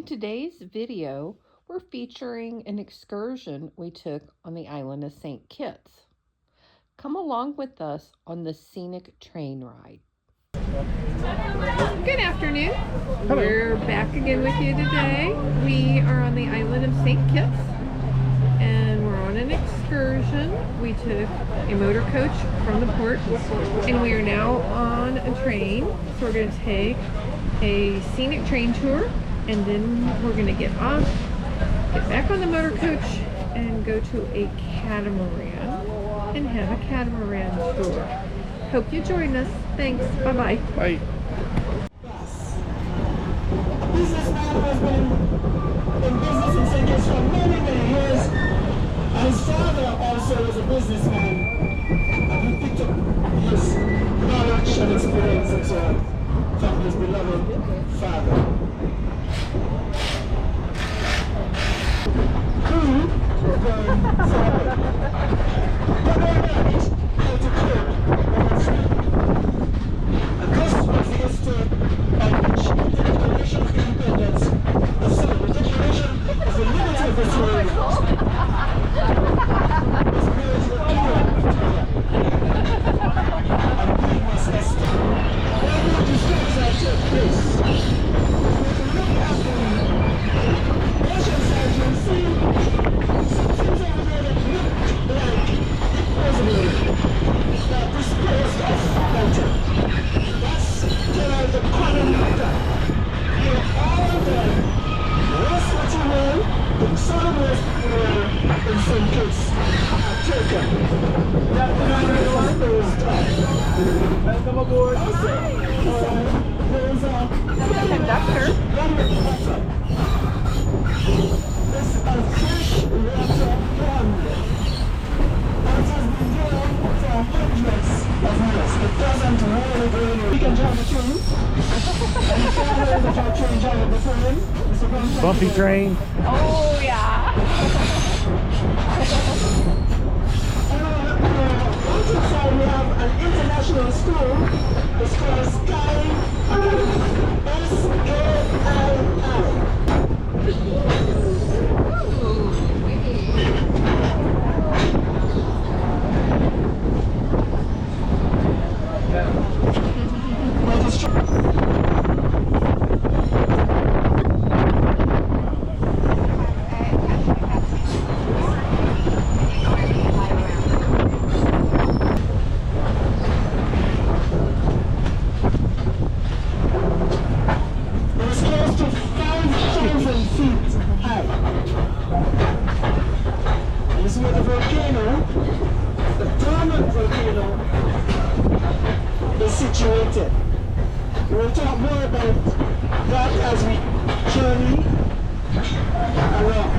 In today's video, we're featuring an excursion we took on the island of St. Kitts. Come along with us on the Scenic train ride. Good afternoon. Hello. We're back again with you today. We are on the island of St. Kitts and we're on an excursion. We took a motor coach from the port and we are now on a train. So we're going to take a scenic train tour and then we're going to get off, get back on the motor coach and go to a catamaran and have a catamaran tour. Hope you join us. Thanks. Bye-bye. Bye. Businessman has been in business in St. Kitts for many, many years. And his father also was a businessman. And he picked up his knowledge and experience and so on from his beloved father. Who were going forward. But they learned how to cook when it's free. And this was the history by which the Declaration of Independence, the Declaration of the Liberty of this world, was made to the Kingdom of Victoria. And we must establish. Where will these things take place? If we look at the Russian side, you'll see some things over there that look like impossible, that disposed of culture. That's the Colonial. Here all the waste material, the solid waste material in St. Kitts are taken. That is disposed of. Welcome aboard. Also, there is a conductor. This is a fresh water pond. It has been there for hundreds of years. It doesn't really go anywhere. We can drive the train. And the fathers of our train drive before him. Bumpy train. Oh, yeah. Outside we have an international school. It's called Sky Academy. S-K-I-I. Situated. We will talk more about that as we journey along.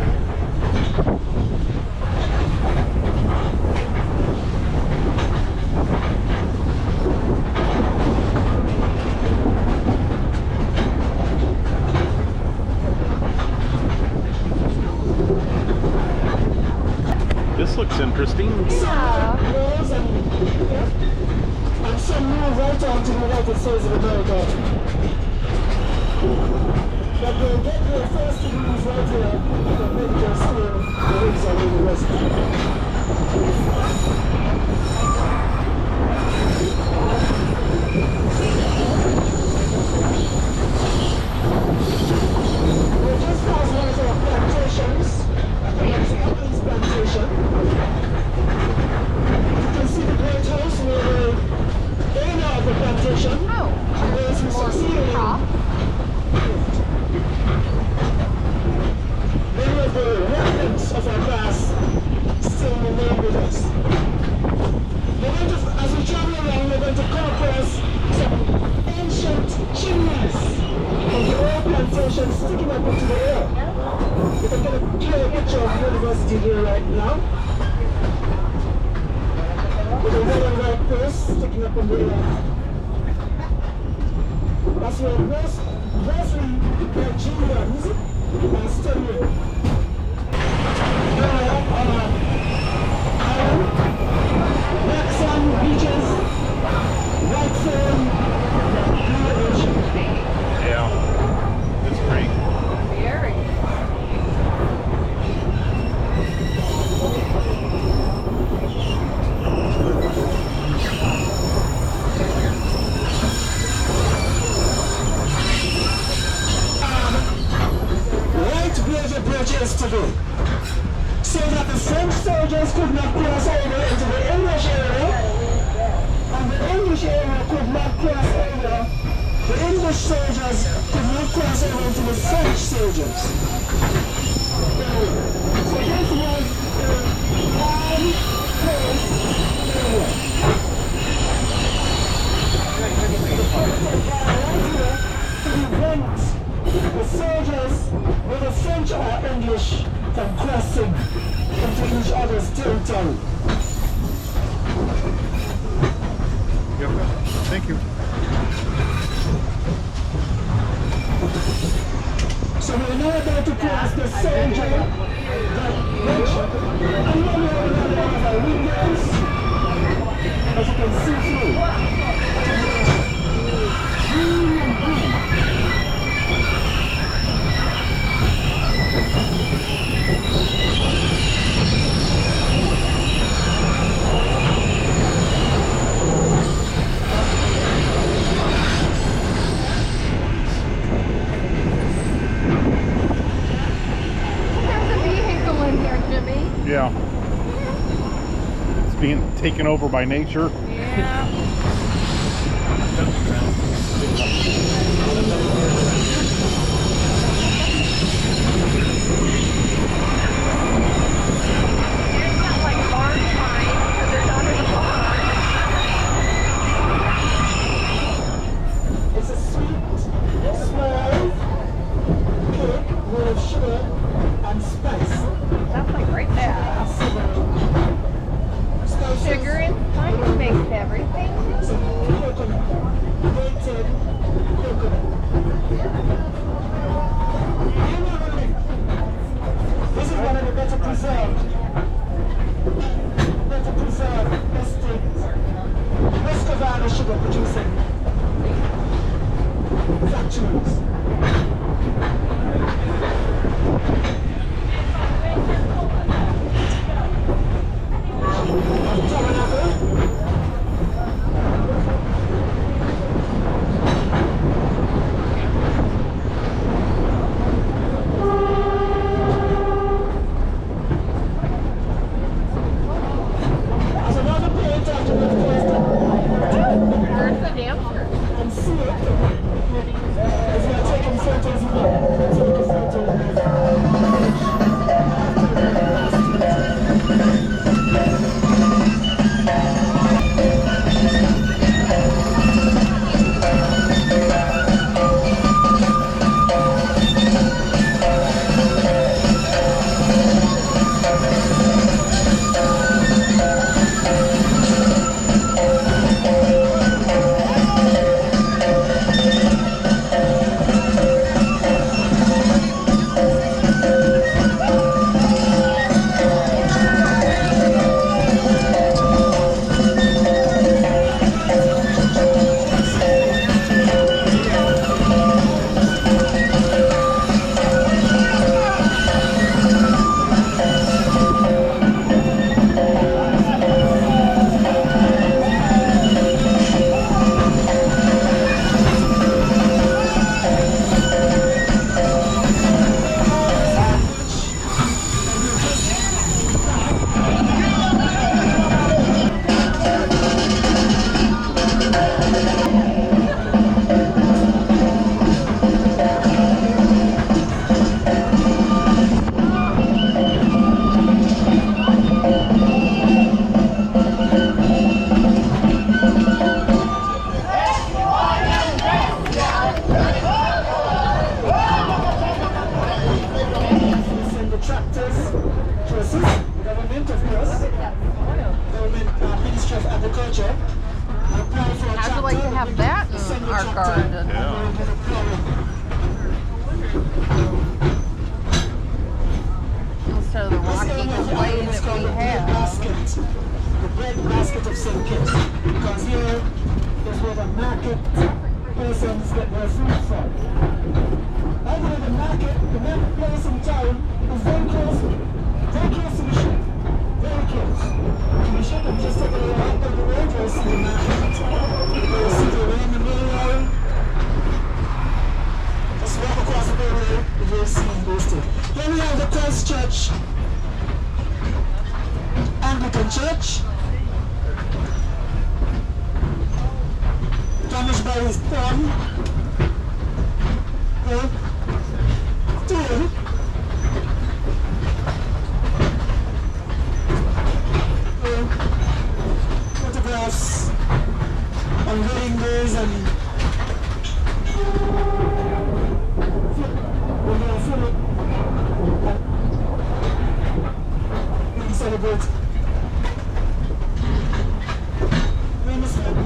This looks interesting. And some move right on to the United States of America. But they'll get their first degrees right here at the medical school, the Windsor University. We're just past one of our plantations. It's Apple's plantation. You can see the great house where the owner of the plantation is succeeding. Many of the remnants of our past still remain with us. As we travel around, we're going to come across some ancient chimneys of the old plantation sticking up into the air. We can get a clear picture of the university here right now. With a red and white post sticking up in the air. That's where mostly Nigerians are studying. Black beaches, white sand, blue ocean. Yeah, it's pretty. Very purchased to do. So that the French soldiers could not cross over into the English area, and the English area could not cross over. The English soldiers could not cross over into the French soldiers. So this was the armed force area. To prevent the soldiers, whether French or English, from crossing into each other's territory. Thank you. So we're now about to cross the soldier and then we have our windows, as you can see through. Green and green. Yeah. It's being taken over by nature. Yeah. It's a sweet, small cake with sugar and spice. That's like right there. Sugar and spice makes everything. Some coconut, grated coconut. This is one of the better preserved, estate, Muscovado sugar producing factories. Where's the dancer? And see it. If you're taking photos of it, take a photo of it. How'd you like to have that in our garden? Yeah. Instead of the rocky clay that we have. The bread basket of St. Kitts. Because here is where the market persons get their food from. Other than the marketplace in town is very close to the ship. Very close. And the ship, I'm just taking a walk down the road, you'll see the market. You'll see the Roman railroad. Just walk across the railroad, you'll see those two. Then we have the church. Damaged by his thumb. Two. Photographs on wedding days and we celebrate. We understand.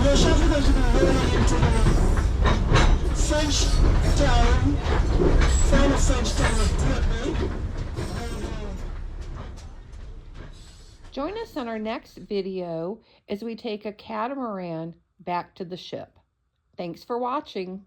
We're shortly going to be rolling into the French town, former French town of Brittany. Join us on our next video as we take a catamaran back to the ship. Thanks for watching.